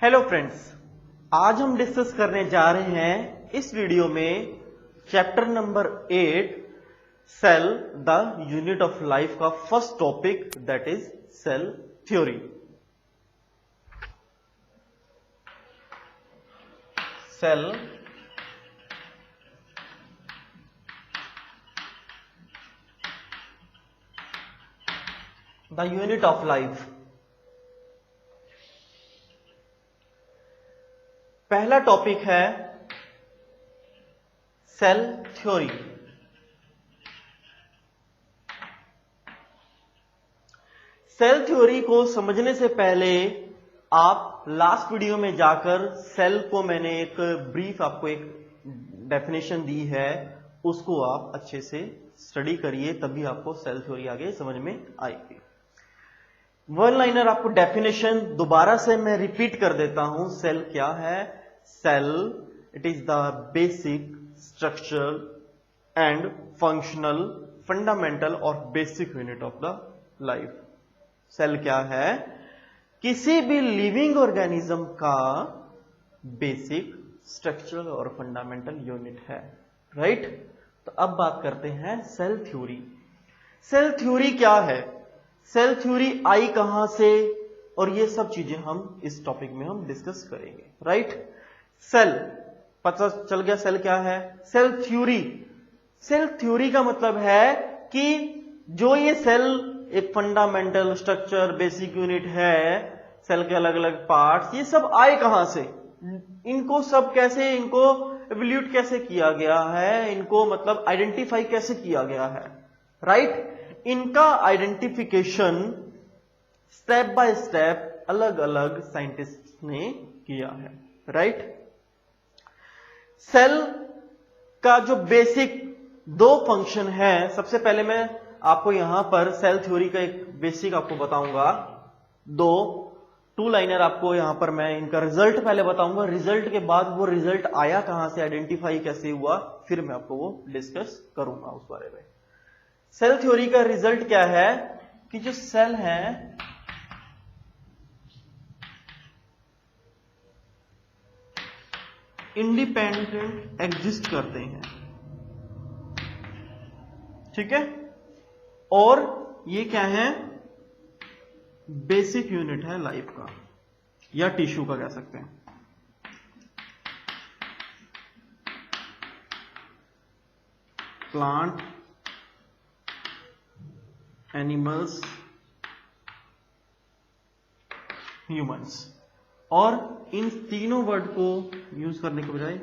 Hello friends, आज हम discuss करने जा रहे हैं इस वीडियो में chapter number 8 cell the unit of life का first topic that is cell theory. Cell the unit of life. पहला टॉपिक है सेल थ्योरी। सेल थ्योरी को समझने से पहले आप लास्ट वीडियो में जाकर सेल को मैंने एक ब्रीफ आपको एक डेफिनेशन दी है, उसको आप अच्छे से स्टडी करिए, तभी आपको सेल थ्योरी आगे समझ में आएगी। वन लाइनर आपको डेफिनेशन दोबारा से मैं रिपीट कर देता हूं। सेल क्या है? Cell it is the basic structure and functional fundamental और basic unit of the life. Cell क्या है? किसी भी लिविंग ऑर्गेनिज्म का बेसिक स्ट्रक्चरल और फंडामेंटल यूनिट है, राइट? तो अब बात करते हैं सेल थ्योरी। सेल थ्योरी क्या है? सेल थ्योरी आई कहां से, और ये सब चीजें हम इस टॉपिक में हम डिस्कस करेंगे, राइट? सेल पता चल गया सेल क्या है। सेल थ्योरी, सेल थ्योरी का मतलब है कि जो ये सेल एक फंडामेंटल स्ट्रक्चर बेसिक यूनिट है, सेल के अलग अलग पार्ट्स, ये सब आए कहां से, इनको सब कैसे, इनको एवोल्यूट कैसे किया गया है, इनको मतलब आइडेंटिफाई कैसे किया गया है, राइट? इनका आइडेंटिफिकेशन स्टेप बाय स्टेप अलग अलग साइंटिस्ट ने किया है, राइट? सेल का जो बेसिक दो फंक्शन है, सबसे पहले मैं आपको यहां पर सेल थ्योरी का एक बेसिक आपको बताऊंगा। टू लाइनर आपको यहां पर मैं इनका रिजल्ट पहले बताऊंगा, रिजल्ट के बाद वो रिजल्ट आया कहां से, आइडेंटिफाई कैसे हुआ, फिर मैं आपको वो डिस्कस करूंगा उस बारे में। सेल थ्योरी का रिजल्ट क्या है कि जो सेल है इंडिपेंडेंट एग्जिस्ट करते हैं, ठीक है? और ये क्या है? बेसिक यूनिट है लाइफ का या टिश्यू का कह सकते हैं। Plant, animals, humans. और इन तीनों वर्ड को यूज करने के बजाय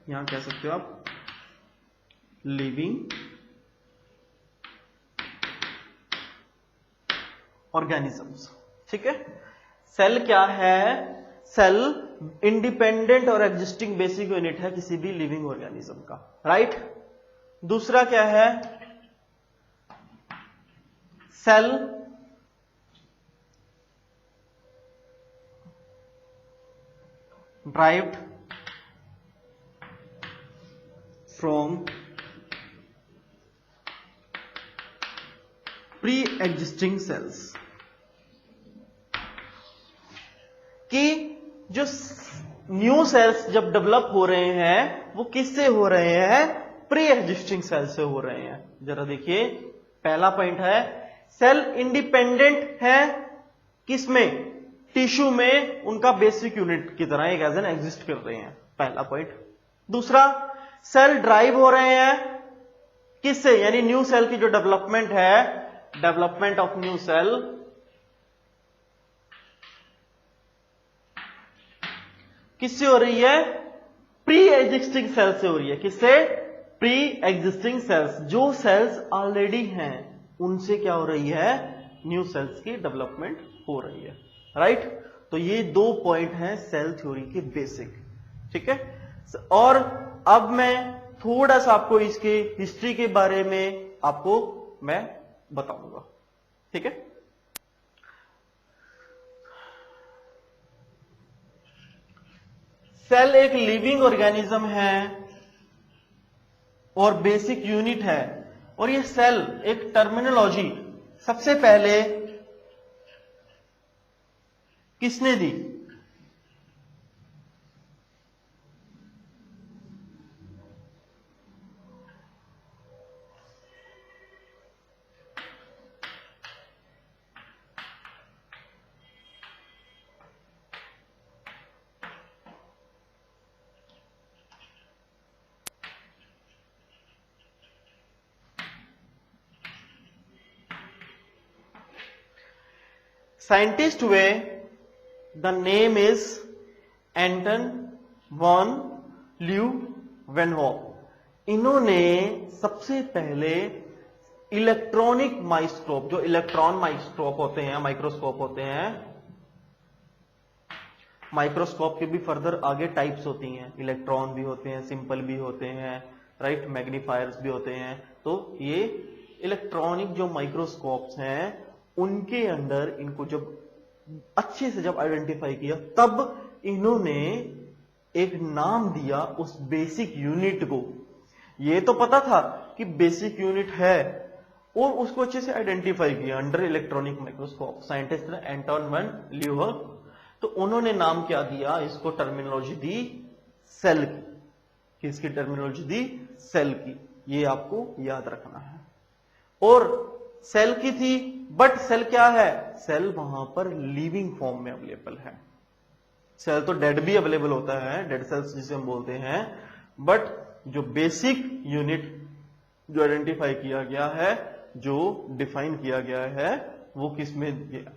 यहां कह सकते हो आप लिविंग ऑर्गेनिजम्स, ठीक है? सेल क्या है? सेल इंडिपेंडेंट और एग्जिस्टिंग बेसिक यूनिट है किसी भी लिविंग ऑर्गेनिज्म का, राइट? दूसरा क्या है? Cell derived from pre-existing cells, कि जो न्यू सेल्स जब डेवलप हो रहे हैं वो किससे हो रहे हैं? प्री एग्जिस्टिंग सेल से हो रहे हैं। जरा देखिए, पहला पॉइंट है सेल इंडिपेंडेंट है किसमें? टिश्यू में, उनका बेसिक यूनिट की तरह एक एज एन एग्जिस्ट कर रहे हैं, पहला पॉइंट। दूसरा, सेल ड्राइव हो रहे हैं किससे? यानी न्यू सेल की जो डेवलपमेंट है, डेवलपमेंट ऑफ न्यू सेल किससे हो रही है? प्री एग्जिस्टिंग सेल से हो रही है। किससे? प्री एग्जिस्टिंग सेल्स, जो सेल्स ऑलरेडी हैं उनसे क्या हो रही है? न्यू सेल्स की डेवलपमेंट हो रही है, राइट? तो ये दो पॉइंट हैं सेल थ्योरी के बेसिक, ठीक है? और अब मैं थोड़ा सा आपको इसके हिस्ट्री के बारे में आपको मैं बताऊंगा, ठीक है? सेल एक लिविंग ऑर्गेनिज्म है और बेसिक यूनिट है, और ये सेल एक टर्मिनोलॉजी सबसे पहले किसने दी? साइंटिस्ट हुए, the name is Anton von Leeuwenhoek. इन्होंने सबसे पहले इलेक्ट्रॉनिक माइक्रोस्कोप, जो इलेक्ट्रॉन माइक्रोस्कोप होते हैं, माइक्रोस्कोप होते हैं, माइक्रोस्कोप के भी फर्दर आगे टाइप्स होती हैं, इलेक्ट्रॉन भी होते हैं, सिंपल भी होते हैं, राइट, मैग्नीफायर्स भी होते हैं। तो ये इलेक्ट्रॉनिक जो माइक्रोस्कोप्स हैं उनके अंदर इनको जब अच्छे से जब आइडेंटिफाई किया, तब इन्होंने एक नाम दिया उस बेसिक यूनिट को। ये तो पता था कि बेसिक यूनिट है और उसको अच्छे से आइडेंटिफाई किया अंडर इलेक्ट्रॉनिक माइक्रोस्कोप। साइंटिस्ट ने एंटन वॉन ल्यूवेनहॉफ, तो उन्होंने नाम क्या दिया इसको, टर्मिनोलॉजी दी सेल की। किसकी टर्मिनोलॉजी दी? सेल की। ये आपको याद रखना है। और सेल की थी, बट सेल क्या है? सेल वहां पर लिविंग फॉर्म में अवेलेबल है। सेल तो डेड भी अवेलेबल होता है, डेड सेल्स जिसे हम बोलते हैं, बट जो बेसिक यूनिट जो आइडेंटिफाई किया गया है, जो डिफाइन किया गया है, वो किसमें?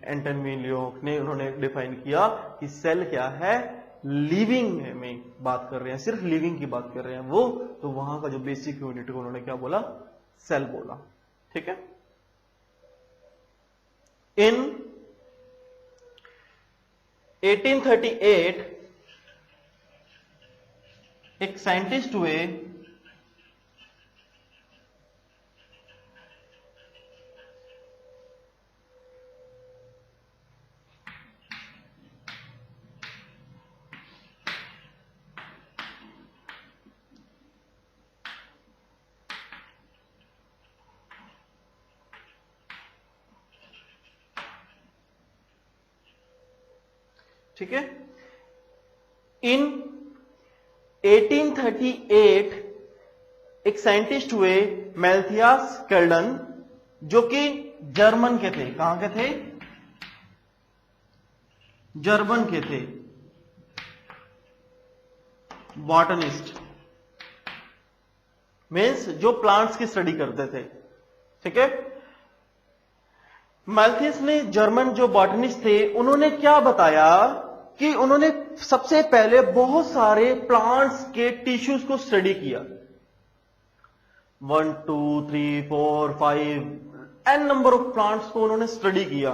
एंटन वॉन ल्यूवेनहॉफ ने उन्होंने डिफाइन किया कि सेल क्या है, लिविंग में बात कर रहे हैं, सिर्फ लिविंग की बात कर रहे हैं वो, तो वहां का जो बेसिक यूनिट को उन्होंने क्या बोला? सेल बोला। ठीक है। इन 1838 एक साइंटिस्ट हुए, ठीक है। इन 1838 एक साइंटिस्ट हुए मैल्थियास कैल्डन, जो कि जर्मन के थे। कहां के थे? जर्मन के थे, बॉटनिस्ट, मीन्स जो प्लांट्स की स्टडी करते थे। ठीक है। मैल्थियस ने, जर्मन जो बॉटनिस्ट थे, उन्होंने क्या बताया कि उन्होंने सबसे पहले बहुत सारे प्लांट्स के टिश्यूज को स्टडी किया। 1 2 3 4 5 एन नंबर ऑफ प्लांट्स को उन्होंने स्टडी किया,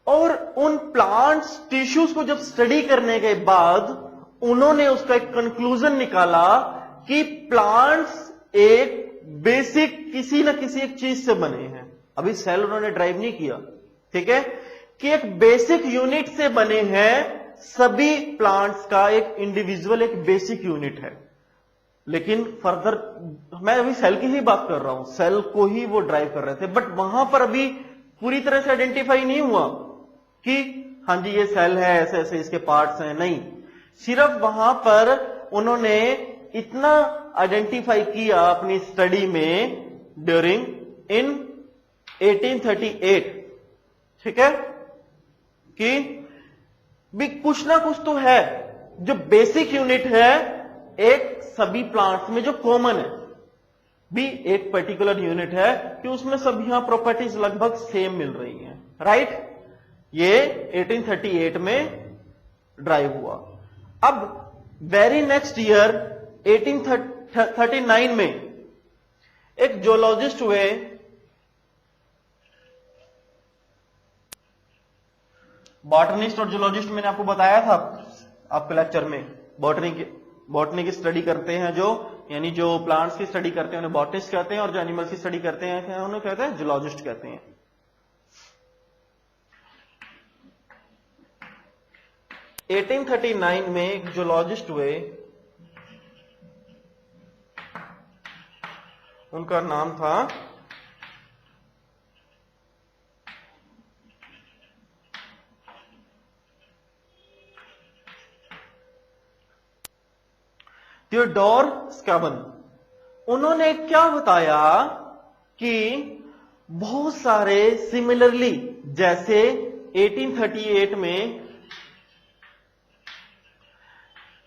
और उन प्लांट्स टिश्यूज को जब स्टडी करने के बाद उन्होंने उसका एक कंक्लूजन निकाला कि प्लांट्स एक बेसिक किसी न किसी एक चीज से बने हैं। अभी सेल उन्होंने ड्राइव नहीं किया, ठीक है, कि एक बेसिक यूनिट से बने हैं। सभी प्लांट्स का एक इंडिविजुअल एक बेसिक यूनिट है, लेकिन फर्दर मैं अभी सेल की ही बात कर रहा हूं, सेल को ही वो ड्राइव कर रहे थे, बट वहां पर अभी पूरी तरह से आइडेंटिफाई नहीं हुआ कि हां जी ये सेल है, ऐसे ऐसे इसके पार्ट्स हैं। नहीं, सिर्फ वहां पर उन्होंने इतना आइडेंटिफाई किया अपनी स्टडी में ड्यूरिंग इन 1838, ठीक है, कि भी कुछ ना कुछ तो है जो बेसिक यूनिट है एक सभी प्लांट्स में जो कॉमन है, भी एक पर्टिकुलर यूनिट है कि उसमें सभी यहां प्रॉपर्टीज लगभग सेम मिल रही हैं, राइट। ये 1838 में ड्राइव हुआ। अब वेरी नेक्स्ट ईयर 1839 में एक जूलॉजिस्ट हुए, बॉटनिस्ट और जूलॉजिस्ट मैंने आपको बताया था आपके लेक्चर में। बॉटनी की स्टडी करते हैं जो, यानी जो प्लांट्स की स्टडी करते हैं उन्हें बॉटनिस्ट कहते हैं, और जो एनिमल्स की स्टडी करते हैं उन्हें कहते हैं जूलॉजिस्ट कहते हैं। इन 1839 में एक जूलॉजिस्ट हुए, उनका नाम था थियोडोर स्कैबन। उन्होंने क्या बताया कि बहुत सारे सिमिलरली, जैसे 1838 में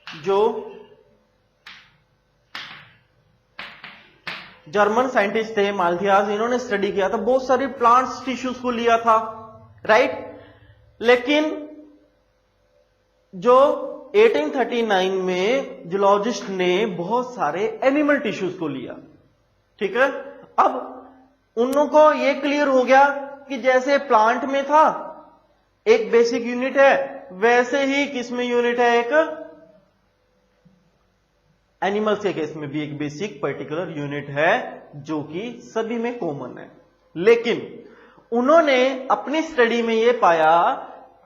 जो जर्मन साइंटिस्ट थे माल्थियास, इन्होंने स्टडी किया था, बहुत सारी प्लांट्स टिश्यूज को लिया था, राइट। लेकिन जो 1839 में जूलॉजिस्ट ने बहुत सारे एनिमल टिश्यूज को लिया, ठीक है। अब उनको ये क्लियर हो गया कि जैसे प्लांट में था एक बेसिक यूनिट है, वैसे ही किसमें यूनिट है, एक एनिमल्स के केस में भी एक बेसिक पर्टिकुलर यूनिट है जो कि सभी में कॉमन है। लेकिन उन्होंने अपनी स्टडी में यह पाया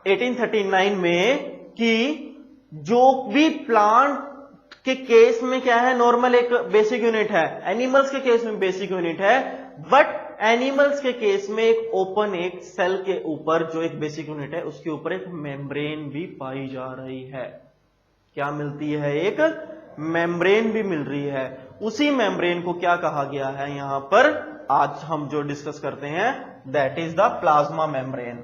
1839 में कि जो भी प्लांट के केस में क्या है, नॉर्मल एक बेसिक यूनिट है, एनिमल्स के केस में बेसिक यूनिट है, बट एनिमल्स के केस में एक ओपन एक सेल के ऊपर जो एक बेसिक यूनिट है उसके ऊपर एक मेम्ब्रेन भी पाई जा रही है। क्या मिलती है, एक मेम्ब्रेन भी मिल रही है। उसी मेम्ब्रेन को क्या कहा गया है यहां पर आज हम जो डिस्कस करते हैं, that is the plasma membrane.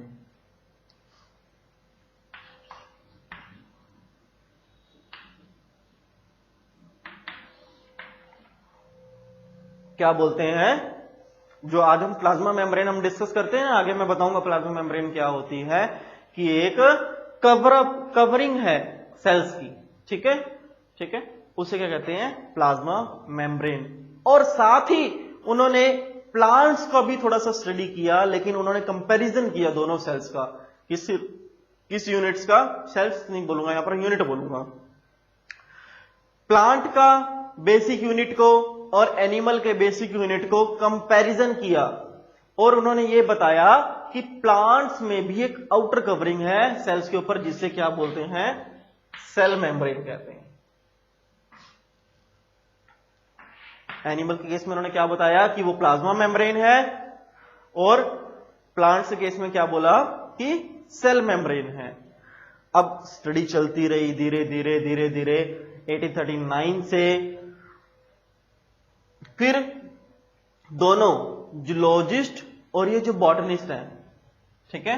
क्या बोलते हैं, जो आज हम प्लाज्मा मेम्ब्रेन हम डिस्कस करते हैं, आगे मैं बताऊंगा प्लाज्मा मेम्ब्रेन क्या होती है, कि एक कवरिंग है सेल्स की, ठीक है, ठीक है, उसे क्या कहते हैं, प्लाज्मा मेम्ब्रेन। और साथ ही उन्होंने प्लांट्स का भी थोड़ा सा स्टडी किया, लेकिन उन्होंने कंपैरिजन किया दोनों सेल्स का, किस यूनिट्स का, सेल्स नहीं बोलूंगा यहां पर, यूनिट बोलूंगा, प्लांट का बेसिक यूनिट को और एनिमल के बेसिक यूनिट को कंपैरिजन किया, और उन्होंने ये बताया कि प्लांट्स में भी एक आउटर कवरिंग है सेल्स के ऊपर, जिसे क्या बोलते हैं, सेल मेम्ब्रेन कहते हैं। एनिमल के केस में उन्होंने क्या बताया कि वो प्लाज्मा मेम्ब्रेन है, और प्लांट्स के केस में क्या बोला कि सेल मेम्ब्रेन है। अब स्टडी चलती रही धीरे धीरे धीरे धीरे 1839 से, फिर दोनों जूलॉजिस्ट और ये जो बॉटनिस्ट हैं, ठीक है,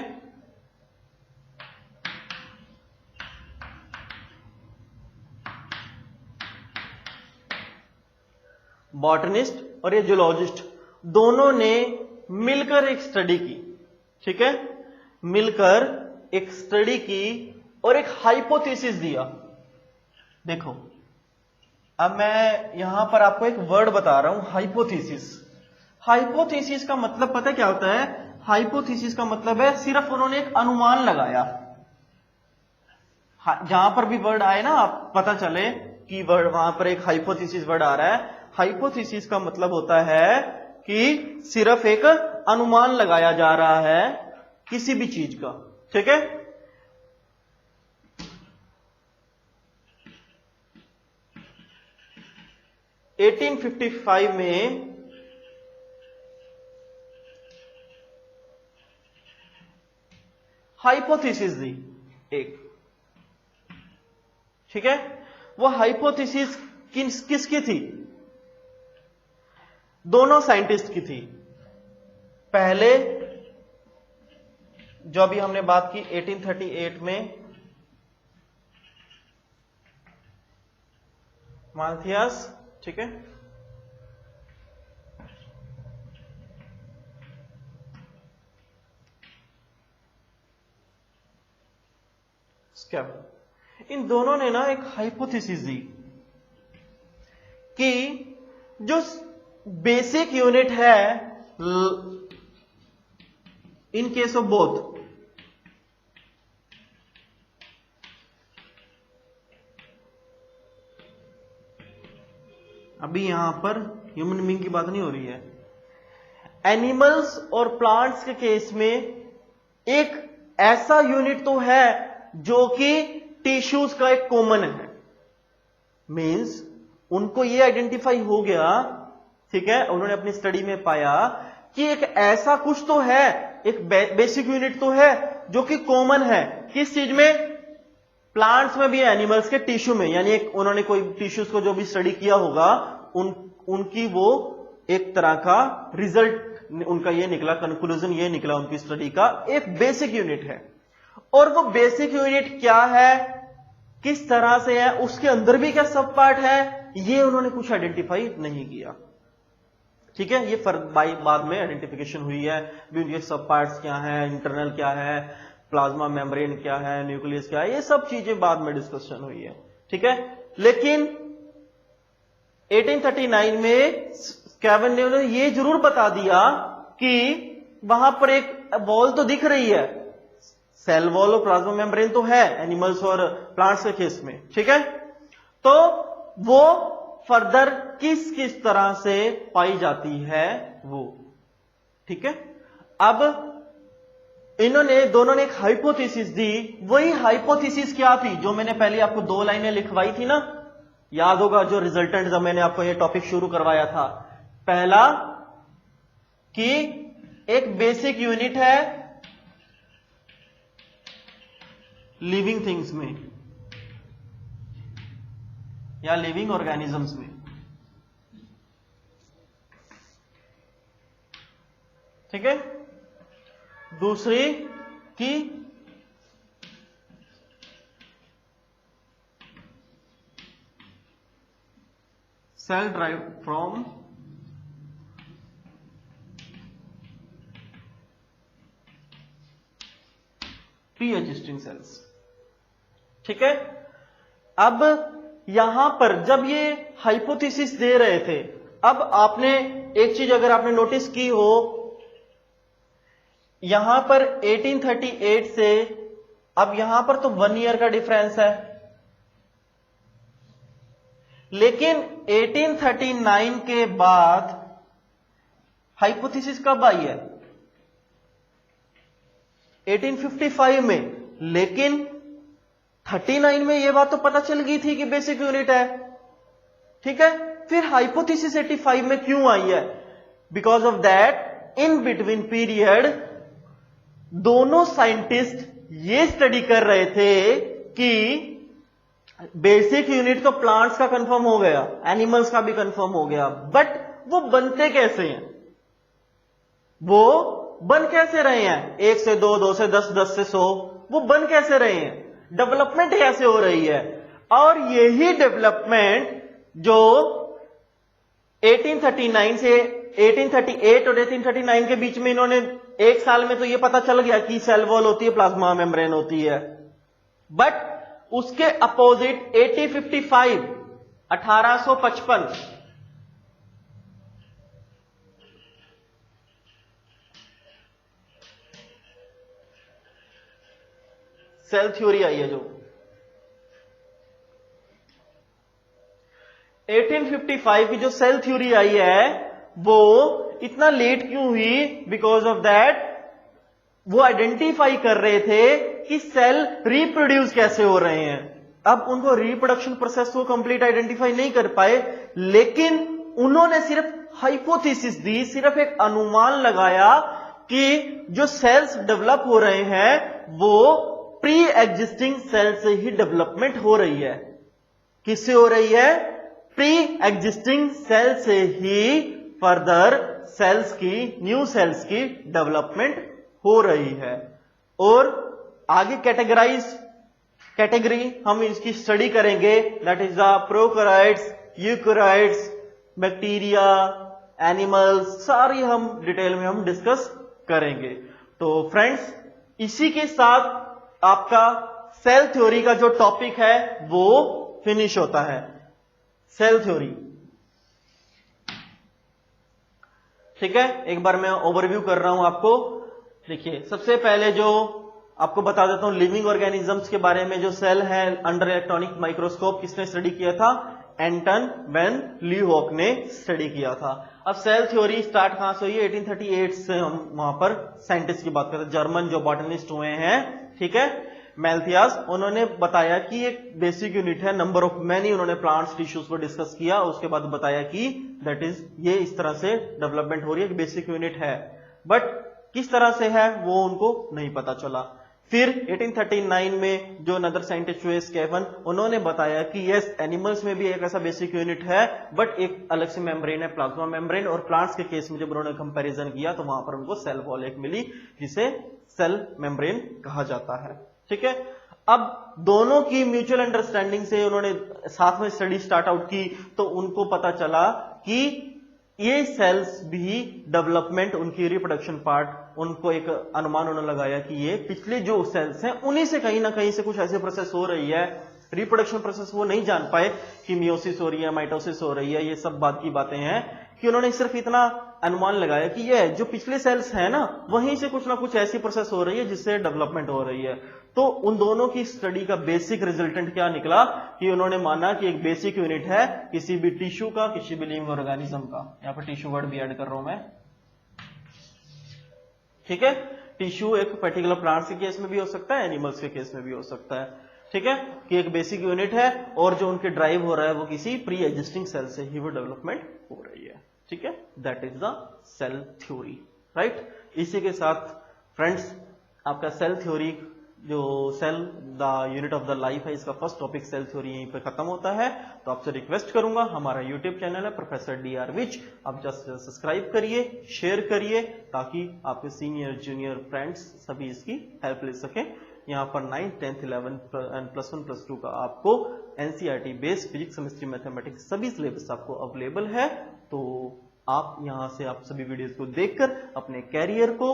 बॉटनिस्ट और ये जूलॉजिस्ट दोनों ने मिलकर एक स्टडी की, ठीक है, मिलकर एक स्टडी की और एक हाइपोथेसिस दिया। देखो अब मैं यहां पर आपको एक वर्ड बता रहा हूं, हाइपोथेसिस। हाइपोथेसिस का मतलब पता क्या होता है, हाइपोथेसिस का मतलब है सिर्फ उन्होंने एक अनुमान लगाया। जहां पर भी वर्ड आए ना, आप पता चले कि वर्ड वहां पर एक हाइपोथेसिस वर्ड आ रहा है। हाइपोथेसिस का मतलब होता है कि सिर्फ एक अनुमान लगाया जा रहा है किसी भी चीज का, ठीक है। – 1855 में हाइपोथेसिस दी एक, ठीक है। वो हाइपोथेसिस किसकी थी, दोनों साइंटिस्ट की थी। पहले जो अभी हमने बात की 1838 में माल्थियस, ठीक है, स्कैब, इन दोनों ने ना एक हाइपोथेसिस दी कि जो बेसिक यूनिट है इन केस ऑफ बोथ, अभी यहां पर ह्यूमन बीइंग की बात नहीं हो रही है, एनिमल्स और प्लांट्स के केस में एक ऐसा यूनिट तो है जो कि टिश्यूज का एक कॉमन है। मींस उनको ये आइडेंटिफाई हो गया, ठीक है, उन्होंने अपनी स्टडी में पाया कि एक ऐसा कुछ तो है, एक बेसिक यूनिट तो है जो कि कॉमन है। किस चीज में, प्लांट्स में भी, एनिमल्स के टिश्यू में। यानी एक उन्होंने कोई टिश्यूज को जो भी स्टडी किया होगा उनकी वो एक तरह का रिजल्ट उनका ये निकला, कंक्लूजन ये निकला उनकी स्टडी का, एक बेसिक यूनिट है। और वो बेसिक यूनिट क्या है, किस तरह से है, उसके अंदर भी क्या सब पार्ट है, ये उन्होंने कुछ आइडेंटिफाई नहीं किया, ठीक है। ये बाद में आइडेंटिफिकेशन हुई है भी, उनके सब पार्ट्स क्या है, इंटरनल क्या है, प्लाज्मा मेम्ब्रेन क्या है, न्यूक्लियस क्या है, ये सब चीजें बाद में डिस्कशन हुई है, ठीक है। लेकिन 1839 में कैवन ने ये जरूर बता दिया कि वहां पर एक वॉल तो दिख रही है, सेल वॉल और प्लाज्मा मेम्ब्रेन तो है एनिमल्स और प्लांट्स के केस में, ठीक है। तो वो फर्दर किस किस तरह से पाई जाती है वो, ठीक है। अब इन्होंने दोनों ने एक हाइपोथेसिस दी। वही हाइपोथेसिस क्या थी जो मैंने पहले आपको 2 लाइनें लिखवाई थी ना, याद होगा जो रिजल्टेंट जब मैंने आपको ये टॉपिक शुरू करवाया था। पहला कि एक बेसिक यूनिट है लिविंग थिंग्स में या लिविंग ऑर्गेनिजम्स में, ठीक है। दूसरी कि cell derive from pre existing cells, ठीक है। अब यहां पर जब ये हाइपोथेसिस दे रहे थे, अब आपने एक चीज अगर आपने नोटिस की हो, यहां पर 1838 से अब यहां पर तो 1 ईयर का डिफरेंस है, लेकिन 1839 के बाद हाइपोथेसिस कब आई है? 1855 में। लेकिन 39 में यह बात तो पता चल गई थी कि बेसिक यूनिट है, ठीक है। फिर हाइपोथेसिस 85 में क्यों आई है? Because of that in between period दोनों साइंटिस्ट ये स्टडी कर रहे थे कि बेसिक यूनिट तो प्लांट्स का कंफर्म हो गया, एनिमल्स का भी कंफर्म हो गया, बट वो बनते कैसे हैं, वो बन कैसे रहे हैं, 1 से 2, 2 से 10, 10 से 100, वो बन कैसे रहे हैं, डेवलपमेंट कैसे हो रही है। और यही डेवलपमेंट जो 1839 से 1838 और 1839 के बीच में इन्होंने एक साल में तो ये पता चल गया कि सेल वॉल होती है, प्लाज्मा मेम्ब्रेन होती है, बट उसके अपोजिट 1855 सेल थ्योरी आई है। जो 1855 की जो सेल थ्योरी आई है वो इतना लेट क्यों हुई? बिकॉज ऑफ दैट वो आइडेंटिफाई कर रहे थे कि सेल रिप्रोड्यूस कैसे हो रहे हैं। अब उनको रिप्रोडक्शन प्रोसेस को कंप्लीट आइडेंटिफाई नहीं कर पाए, लेकिन उन्होंने सिर्फ हाइपोथेसिस दी, सिर्फ एक अनुमान लगाया कि जो सेल्स डेवलप हो रहे हैं वो प्री एग्जिस्टिंग सेल से ही डेवलपमेंट हो रही है। किससे हो रही है? प्री एग्जिस्टिंग सेल से ही फर्दर सेल्स की, न्यू सेल्स की डेवलपमेंट हो रही है। और आगे कैटेगरी हम इसकी स्टडी करेंगे, that is the prokaryotes, eukaryotes, bacteria, animals, सारी हम डिटेल में हम डिस्कस करेंगे। तो फ्रेंड्स, इसी के साथ आपका सेल थ्योरी का जो टॉपिक है वो फिनिश होता है। सेल थ्योरी, ठीक है। एक बार मैं ओवरव्यू कर रहा हूं आपको। देखिए, सबसे पहले जो आपको बता देता हूं लिविंग ऑर्गेनिजम्स के बारे में। जो सेल है अंडर इलेक्ट्रॉनिक माइक्रोस्कोप किसने स्टडी किया था? एंटन वैन लीहोक ने स्टडी किया था। अब सेल थ्योरी स्टार्ट कहां से हुई? 1838 से हम वहां पर साइंटिस्ट की बात करते हैं। जर्मन जो बॉटनिस्ट हुए हैं, ठीक है, मेल्थियास, उन्होंने बताया कि एक बेसिक यूनिट है, नंबर ऑफ मैनी, उन्होंने प्लांट्स टिश्यूज को डिस्कस किया। उसके बाद बताया कि दैट इज ये इस तरह से डेवलपमेंट हो रही है, बेसिक यूनिट है, बट किस तरह से है वो उनको नहीं पता चला। फिर 1839 में जो अनदर साइंटिस्ट हुए स्केवन, उन्होंने बताया कि यस, एनिमल्स में भी एक ऐसा बेसिक यूनिट है, बट एक अलग से मेम्ब्रेन है, प्लाज्मा मेम्ब्रेन। और प्लांट्स के केस में जब उन्होंने कंपैरिजन किया तो वहां पर उनको सेल वॉल एक मिली, जिसे सेल मेम्ब्रेन कहा जाता है, ठीक है। अब दोनों की म्यूचुअल अंडरस्टैंडिंग से उन्होंने साथ में स्टडी स्टार्ट आउट की, तो उनको पता चला कि ये सेल्स भी डेवलपमेंट, उनकी रिप्रोडक्शन पार्ट, उनको एक अनुमान उन्होंने लगाया कि ये पिछले जो सेल्स हैं उन्हीं से कहीं ना कहीं से कुछ ऐसे प्रोसेस हो रही है, रिप्रोडक्शन प्रोसेस वो नहीं जान पाए कि मियोसिस हो रही है, माइटोसिस हो रही है, ये सब बात की बातें हैं कि उन्होंने सिर्फ इतना अनुमान लगाया कि ये जो पिछले सेल्स हैं ना वहीं से कुछ ना कुछ ऐसी प्रोसेस हो रही है जिससे डेवलपमेंट हो रही है। तो उन दोनों की स्टडी का बेसिक रिजल्टेंट क्या निकला कि उन्होंने माना कि एक बेसिक यूनिट है किसी भी टिश्यू का, किसी भी लिविंग ऑर्गेनिज्म का, यहां पर टिश्यू वर्ड भी ऐड कर रहा हूं मैं, ठीक है। टिश्यू एक पर्टिकुलर प्लांट्स के केस में भी हो सकता है, एनिमल्स के केस में भी हो सकता है, ठीक है, कि एक बेसिक यूनिट है और जो उनके ड्राइव हो रहा है वो किसी प्री एग्जिस्टिंग सेल से ही वो डेवलपमेंट हो रही है, ठीक है। That is the cell theory, right. इसी के साथ फ्रेंड्स आपका सेल थ्योरी जो cell the unit of the life है, इसका फर्स्ट टॉपिक सेल थ्योरी यहीं पे खत्म होता है। तो आपसे रिक्वेस्ट करूंगा, हमारा यूट्यूब चैनल है प्रोफेसर DR विच, आप जस्ट सब्सक्राइब करिए, शेयर करिए, ताकि आपके सीनियर जूनियर फ्रेंड्स सभी इसकी हेल्प ले सकें। यहाँ पर 9th 10th 11th एंड +1 +2 का आपको NCERT based physics chemistry mathematics सभी सिलेबस आपको अवेलेबल है। तो आप यहां से आप सभी वीडियोस को देखकर अपने कैरियर को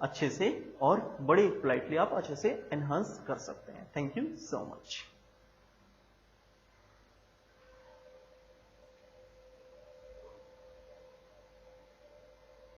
अच्छे से और बड़े पोलाइटली आप अच्छे से एनहांस कर सकते हैं। Thank you so much.